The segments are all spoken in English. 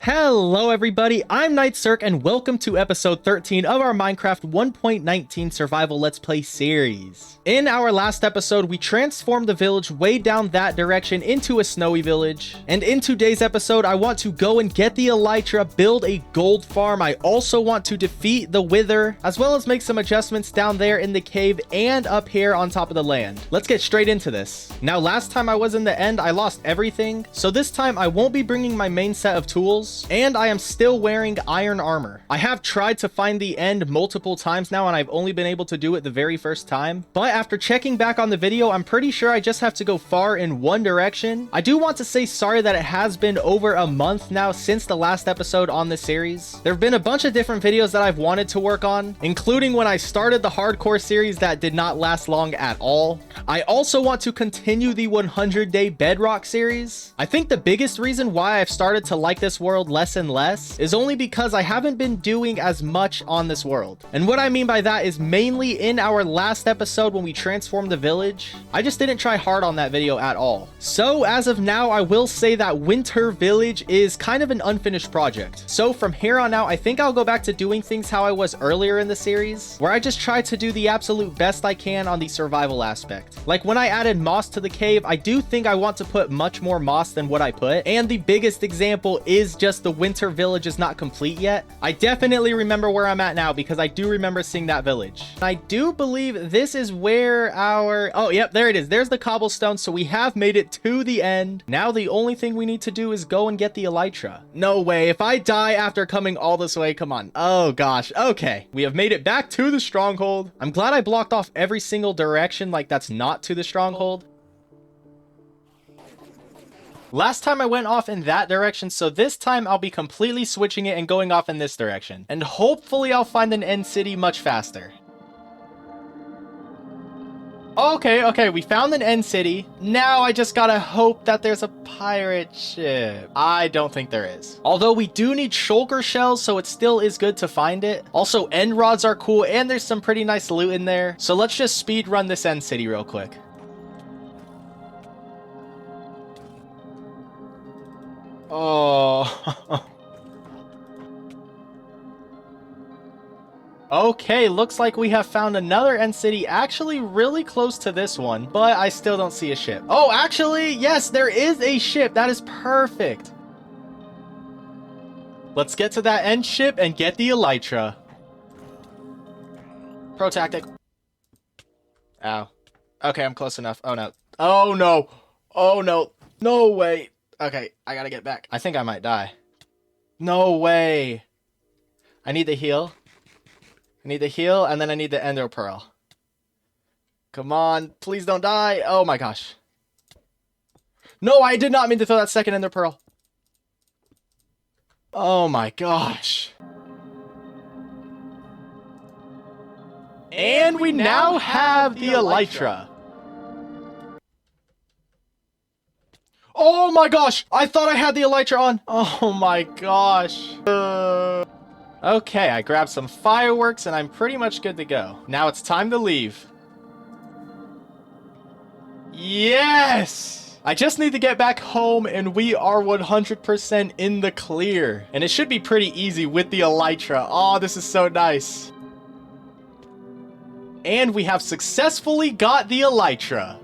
Hello everybody, I'm KnightCirc and welcome to episode 13 of our Minecraft 1.19 survival let's play series. In our last episode, we transformed the village way down that direction into a snowy village. And in today's episode, I want to go and get the elytra, build a gold farm. I also want to defeat the wither, as well as make some adjustments down there in the cave and up here on top of the land. Let's get straight into this. Now, last time I was in the end, I lost everything. So this time I won't be bringing my main set of tools. And I am still wearing iron armor. I have tried to find the end multiple times now, and I've only been able to do it the very first time. But after checking back on the video, I'm pretty sure I just have to go far in one direction. I do want to say sorry that it has been over a month now since the last episode on this series. There have been a bunch of different videos that I've wanted to work on, including when I started the hardcore series that did not last long at all. I also want to continue the 100-day bedrock series. I think the biggest reason why I've started to like this world less and less is only because I haven't been doing as much on this world. And what I mean by that is mainly in our last episode when we transformed the village, I just didn't try hard on that video at all. So as of now, I will say that Winter Village is kind of an unfinished project. So from here on out, I think I'll go back to doing things how I was earlier in the series, where I just try to do the absolute best I can on the survival aspect. Like when I added moss to the cave, I do think I want to put much more moss than what I put. And the biggest example is just the Winter Village is not complete yet. I definitely remember where I'm at now because I do remember seeing that village. I do believe this is where our... Oh, yep, there it is. There's the cobblestone. So we have made it to the end. Now the only thing we need to do is go and get the elytra. No way. If I die after coming all this way, come on. Oh, gosh. Okay. We have made it back to the stronghold. I'm glad I blocked off every single direction like that's not to the stronghold. Last time I went off in that direction, so this time I'll be completely switching it and going off in this direction. And hopefully I'll find an end city much faster. Okay, we found an end city. Now I just gotta hope that there's a pirate ship. I don't think there is. Although we do need shulker shells, so it still is good to find it. Also, end rods are cool, and there's some pretty nice loot in there. So let's just speed run this end city real quick. Oh. Okay, looks like we have found another end city actually really close to this one, but I still don't see a ship. Oh, actually, yes, there is a ship. That is perfect. Let's get to that end ship and get the elytra. Pro tactic. Ow. Okay, I'm close enough. Oh, no. Oh, no. Oh, no. No way. Okay, I gotta get back. I think I might die. No way. I need the heal. I need the heal, and then I need the ender pearl. Come on, please don't die. Oh my gosh. No, I did not mean to throw that second ender pearl. Oh my gosh. And we now have the elytra. Oh my gosh! I thought I had the elytra on! Oh my gosh. Okay, I grabbed some fireworks and I'm pretty much good to go. Now it's time to leave. Yes! I just need to get back home and we are 100% in the clear. And it should be pretty easy with the elytra. Oh, this is so nice. And we have successfully got the elytra.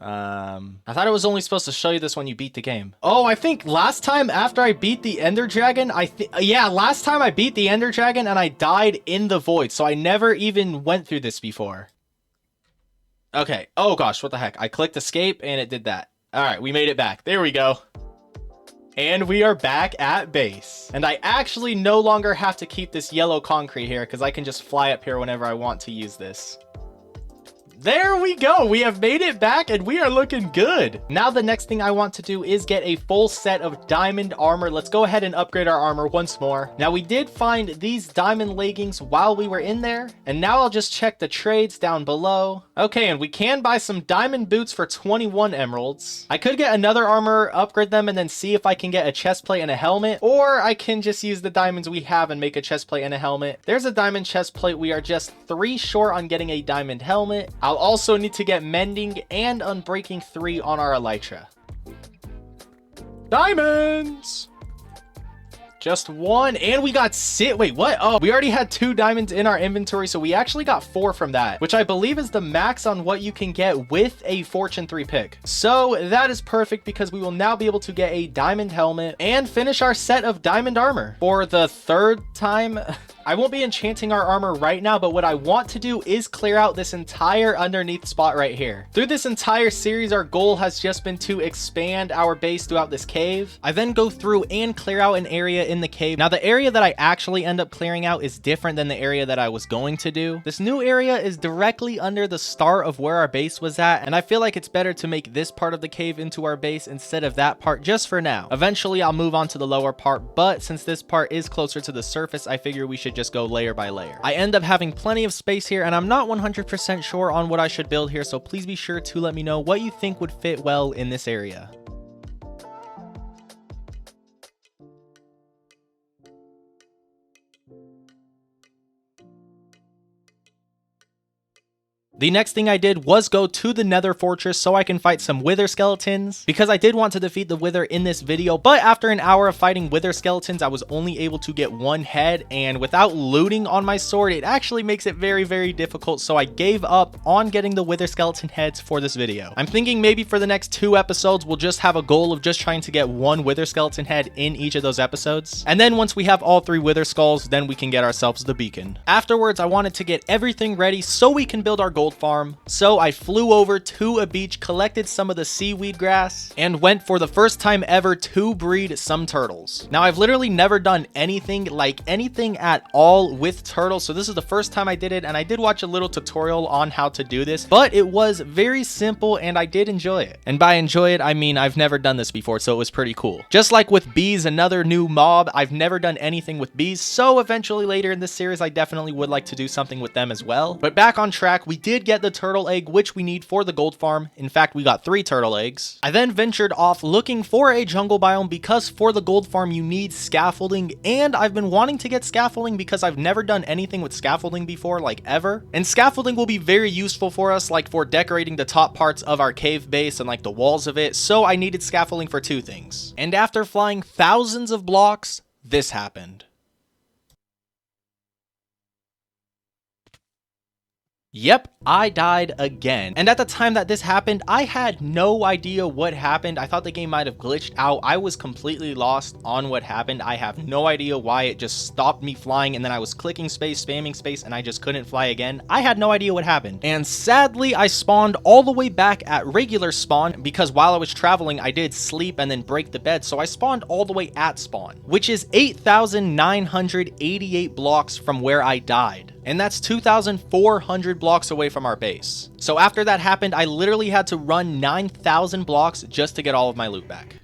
I thought it was only supposed to show you this when you beat the game. Oh, I think last time after I beat the Ender Dragon, last time I beat the Ender Dragon and I died in the void, so I never even went through this before. Okay. Oh gosh, what the heck? I clicked escape and it did that. All right, we made it back. There we go. And we are back at base. And I actually no longer have to keep this yellow concrete here because I can just fly up here whenever I want to use this. There we go. We have made it back and we are looking good. Now the next thing I want to do is get a full set of diamond armor. Let's go ahead and upgrade our armor once more. Now we did find these diamond leggings while we were in there. And now I'll just check the trades down below. Okay, and we can buy some diamond boots for 21 emeralds. I could get another armor, upgrade them, and then see if I can get a chest plate and a helmet. Or I can just use the diamonds we have and make a chest plate and a helmet. There's a diamond chest plate. We are just 3 short on getting a diamond helmet. I'll also need to get mending and unbreaking 3 on our elytra. Diamonds! Just one, and we got wait, what? Oh, we already had 2 diamonds in our inventory, so we actually got 4 from that, which I believe is the max on what you can get with a Fortune 3 pick. So that is perfect because we will now be able to get a diamond helmet and finish our set of diamond armor for the 3rd time. I won't be enchanting our armor right now, but what I want to do is clear out this entire underneath spot right here. Through this entire series, our goal has just been to expand our base throughout this cave. I then go through and clear out an area in the cave. Now, the area that I actually end up clearing out is different than the area that I was going to do. This new area is directly under the start of where our base was at, and I feel like it's better to make this part of the cave into our base instead of that part just for now. Eventually, I'll move on to the lower part, but since this part is closer to the surface, I figure we should just go layer by layer. I end up having plenty of space here, and I'm not 100% sure on what I should build here, so please be sure to let me know what you think would fit well in this area. The next thing I did was go to the Nether Fortress so I can fight some Wither skeletons, because I did want to defeat the Wither in this video, but after an hour of fighting Wither skeletons, I was only able to get 1 head, and without looting on my sword, it actually makes it very, very difficult, so I gave up on getting the Wither skeleton heads for this video. I'm thinking maybe for the next 2 episodes, we'll just have a goal of just trying to get 1 Wither skeleton head in each of those episodes, and then once we have all 3 Wither skulls, then we can get ourselves the beacon. Afterwards, I wanted to get everything ready so we can build our gold farm, so I flew over to a beach, collected some of the seaweed grass, and went for the first time ever to breed some turtles. Now, I've literally never done anything at all with turtles, so this is the first time I did it, and I did watch a little tutorial on how to do this, but it was very simple and I did enjoy it. And by enjoy it, I mean I've never done this before, so it was pretty cool. Just like with bees, another new mob, I've never done anything with bees, so eventually later in this series, I definitely would like to do something with them as well. But back on track, we did get the turtle egg, which we need for the gold farm. In fact, we got 3 turtle eggs. I then ventured off looking for a jungle biome because for the gold farm, you need scaffolding, and I've been wanting to get scaffolding because I've never done anything with scaffolding before, like ever. And scaffolding will be very useful for us, like for decorating the top parts of our cave base and like the walls of it, so I needed scaffolding for 2 things. And after flying thousands of blocks, this happened. Yep, I died again. And at the time that this happened, I had no idea what happened. I thought the game might have glitched out. I was completely lost on what happened. I have no idea why it just stopped me flying, and then I was clicking space, spamming space, and I just couldn't fly again. I had no idea what happened. And sadly, I spawned all the way back at regular spawn because while I was traveling, I did sleep and then break the bed. So I spawned all the way at spawn, which is 8,988 blocks from where I died. And that's 2,400 blocks away from our base. So after that happened, I literally had to run 9,000 blocks just to get all of my loot back.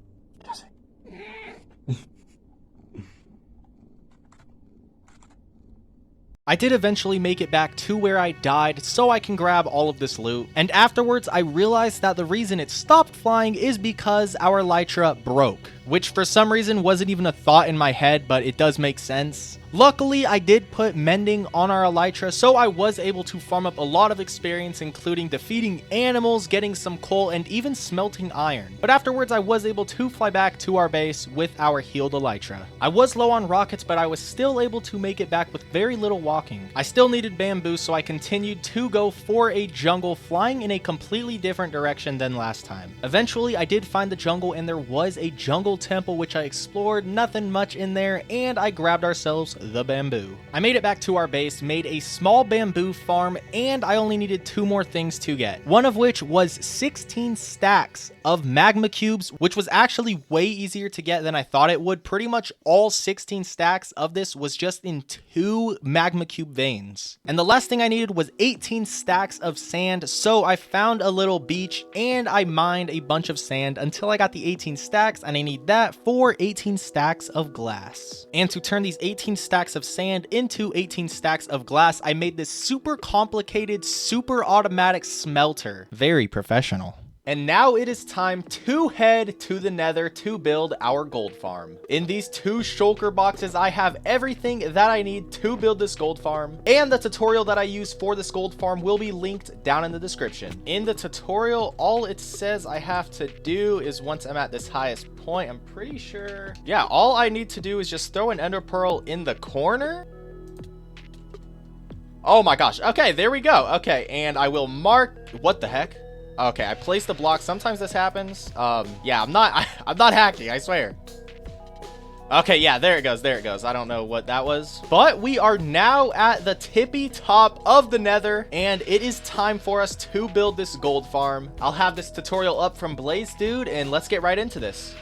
I did eventually make it back to where I died so I can grab all of this loot. And afterwards, I realized that the reason it stopped flying is because our elytra broke, which for some reason wasn't even a thought in my head, but it does make sense. Luckily, I did put mending on our elytra, so I was able to farm up a lot of experience, including defeating animals, getting some coal, and even smelting iron. But afterwards, I was able to fly back to our base with our healed elytra. I was low on rockets, but I was still able to make it back with very little walking. I still needed bamboo, so I continued to go for a jungle, flying in a completely different direction than last time. Eventually, I did find the jungle, and there was a jungle temple, which I explored, nothing much in there, and I grabbed ourselves the bamboo. I made it back to our base, made a small bamboo farm, and I only needed 2 more things to get. One of which was 16 stacks of magma cubes, which was actually way easier to get than I thought it would. Pretty much all 16 stacks of this was just in 2 magma cube veins. And the last thing I needed was 18 stacks of sand, so I found a little beach and I mined a bunch of sand until I got the 18 stacks, and I need that for 18 stacks of glass. And to turn these 18 stacks of sand into 18 stacks of glass, I made this super complicated, super automatic smelter. Very professional. And now it is time to head to the nether to build our gold farm. In these 2 shulker boxes, I have everything that I need to build this gold farm. And the tutorial that I use for this gold farm will be linked down in the description. In the tutorial, all it says I have to do is once I'm at this highest point, I'm pretty sure. Yeah, all I need to do is just throw an ender pearl in the corner. Oh my gosh. Okay, there we go. Okay, and I will mark. What the heck? Okay, I placed the block. Sometimes this happens. Yeah, I'm not hacking, I swear. Okay, yeah, there it goes. There it goes. I don't know what that was. But we are now at the tippy top of the nether, and it is time for us to build this gold farm. I'll have this tutorial up from Blaze Dude, and let's get right into this.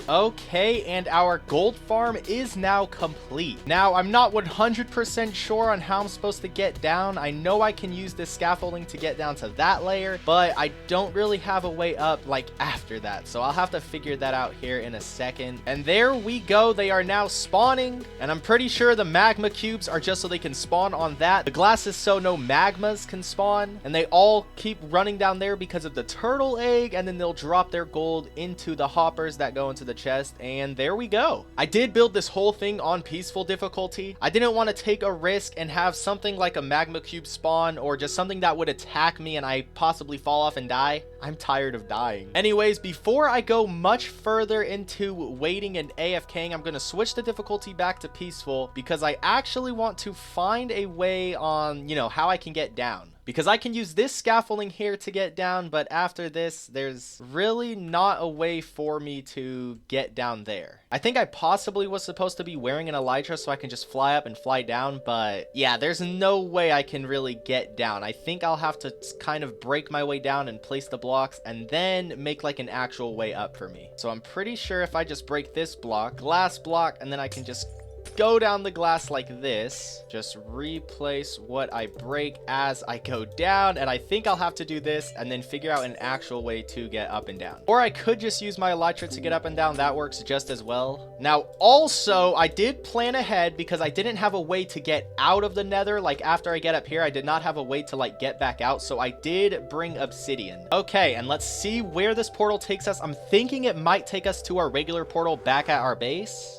Okay, and our gold farm is now complete. Now, I'm not 100% sure on how I'm supposed to get down. I know I can use this scaffolding to get down to that layer, but I don't really have a way up like after that. So I'll have to figure that out here in a second. And there we go. They are now spawning, and I'm pretty sure the magma cubes are just so they can spawn on that. The glass is so no magmas can spawn, and they all keep running down there because of the turtle egg, and then they'll drop their gold into the hoppers that go into the chest, and there we go. I did build this whole thing on peaceful difficulty. I didn't want to take a risk and have something like a magma cube spawn or just something that would attack me and I possibly fall off and die. I'm tired of dying. Anyways, before I go much further into waiting and AFKing, I'm going to switch the difficulty back to peaceful because I actually want to find a way on, you know, how I can get down. Because I can use this scaffolding here to get down, but after this, there's really not a way for me to get down there. I think I possibly was supposed to be wearing an elytra so I can just fly up and fly down, but yeah, there's no way I can really get down. I think I'll have to kind of break my way down and place the blocks and then make like an actual way up for me. So I'm pretty sure if I just break this block, glass block, and then I can just go down the glass like this, just replace what I break as I go down, and I think I'll have to do this and then figure out an actual way to get up and down. Or I could just use my elytra to get up and down. That works just as well. Now also, I did plan ahead because I didn't have a way to get out of the nether. Like after I get up here, I did not have a way to like get back out, so I did bring obsidian. Okay, and let's see where this portal takes us. I'm thinking it might take us to our regular portal back at our base.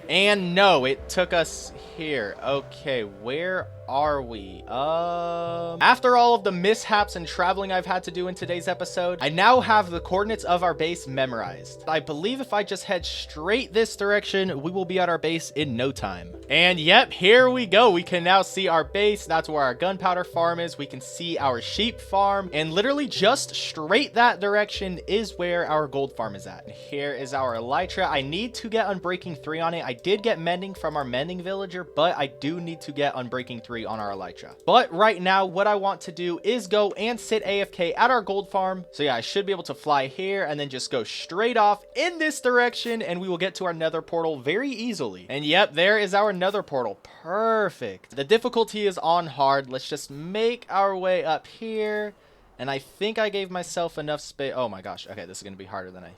And no, it took us here. Okay, where are we? After all of the mishaps and traveling I've had to do in today's episode, I now have the coordinates of our base memorized. I believe if I just head straight this direction, we will be at our base in no time. And yep, here we go. We can now see our base. That's where our gunpowder farm is. We can see our sheep farm, and literally just straight that direction is where our gold farm is at. Here is our elytra. I need to get Unbreaking 3 on it. I did get mending from our mending villager, but I do need to get Unbreaking 3 on our elytra. But right now, what I want to do is go and sit AFK at our gold farm. So yeah, I should be able to fly here and then just go straight off in this direction, and we will get to our nether portal very easily. And yep, there is our nether portal. Perfect. The difficulty is on hard. Let's just make our way up here. And I think I gave myself enough space. Oh my gosh. Okay, this is going to be harder than I...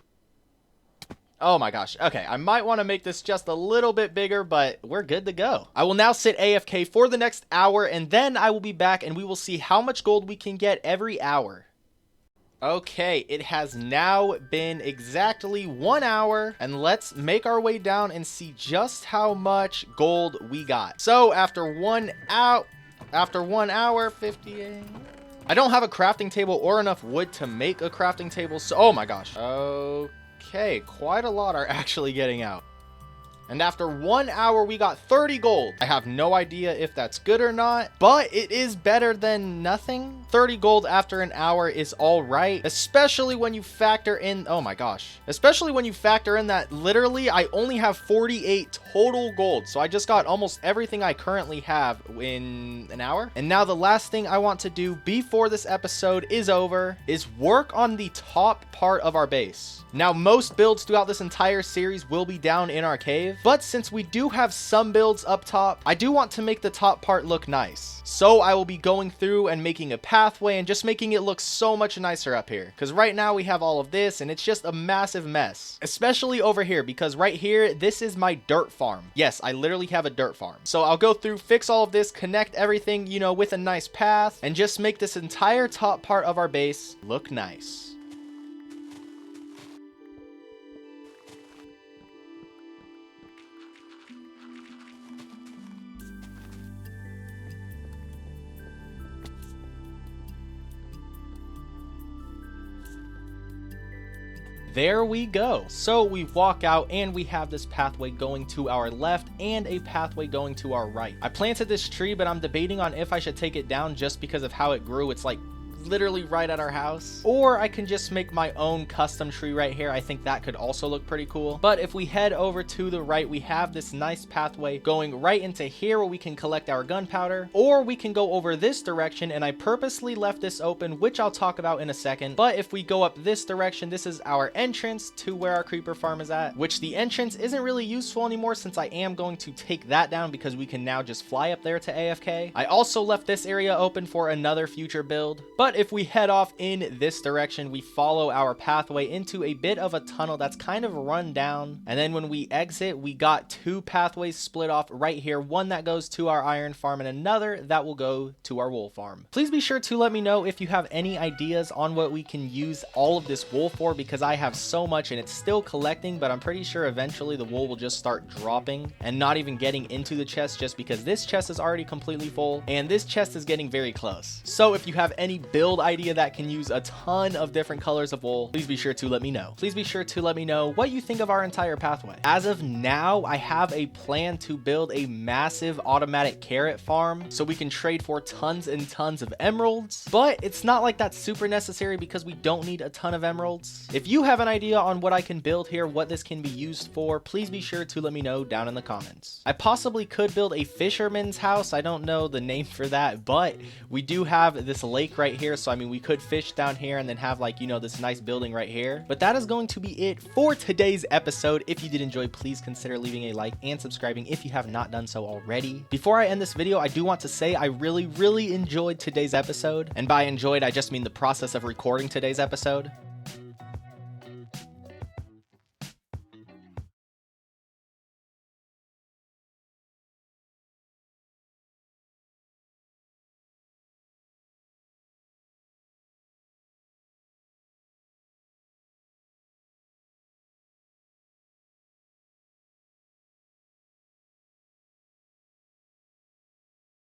Oh my gosh. Okay, I might want to make this just a little bit bigger, but we're good to go. I will now sit AFK for the next hour, and then I will be back and we will see how much gold we can get every hour. Okay, it has now been exactly 1 hour, and let's make our way down and see just how much gold we got. So after 1 hour, 58... I don't have a crafting table or enough wood to make a crafting table, so oh my gosh. Okay, quite a lot are actually getting out. And after 1 hour, we got 30 gold. I have no idea if that's good or not, but it is better than nothing. 30 gold after an hour is all right, especially when you factor in, oh my gosh, especially when you factor in that literally I only have 48 total gold. So I just got almost everything I currently have in an hour. And now the last thing I want to do before this episode is over is work on the top part of our base. Now, most builds throughout this entire series will be down in our cave, but since we do have some builds up top, I do want to make the top part look nice. So I will be going through and making a pathway and just making it look so much nicer up here. Because right now we have all of this and it's just a massive mess, especially over here, because right here, this is my dirt farm. Yes, I literally have a dirt farm. So I'll go through, fix all of this, connect everything, you know, with a nice path, and just make this entire top part of our base look nice. There we go. So we walk out and we have this pathway going to our left and a pathway going to our right. I planted this tree, but I'm debating on if I should take it down just because of how it grew. It's like literally right at our house, or I can just make my own custom tree right here. I think that could also look pretty cool. But if we head over to the right, we have this nice pathway going right into here where we can collect our gunpowder, or we can go over this direction, and I purposely left this open, which I'll talk about in a second. But if we go up this direction, this is our entrance to where our creeper farm is at, which the entrance isn't really useful anymore since I am going to take that down because we can now just fly up there to AFK. I also left this area open for another future build, but if we head off in this direction, we follow our pathway into a bit of a tunnel that's kind of run down. And then when we exit, we got two pathways split off right here. One that goes to our iron farm and another that will go to our wool farm. Please be sure to let me know if you have any ideas on what we can use all of this wool for, because I have so much and it's still collecting, but I'm pretty sure eventually the wool will just start dropping and not even getting into the chest, just because this chest is already completely full and this chest is getting very close. So if you have any build idea that can use a ton of different colors of wool, please be sure to let me know. Please be sure to let me know what you think of our entire pathway. As of now, I have a plan to build a massive automatic carrot farm so we can trade for tons and tons of emeralds, but it's not like that's super necessary because we don't need a ton of emeralds. If you have an idea on what I can build here, what this can be used for, please be sure to let me know down in the comments. I possibly could build a fisherman's house. I don't know the name for that, but we do have this lake right here. So I mean, we could fish down here and then have, like, you know, this nice building right here. But that is going to be it for today's episode. If you did enjoy, please consider leaving a like and subscribing if you have not done so already. Before I end this video, I do want to say I really enjoyed today's episode. And by enjoyed, I just mean the process of recording today's episode.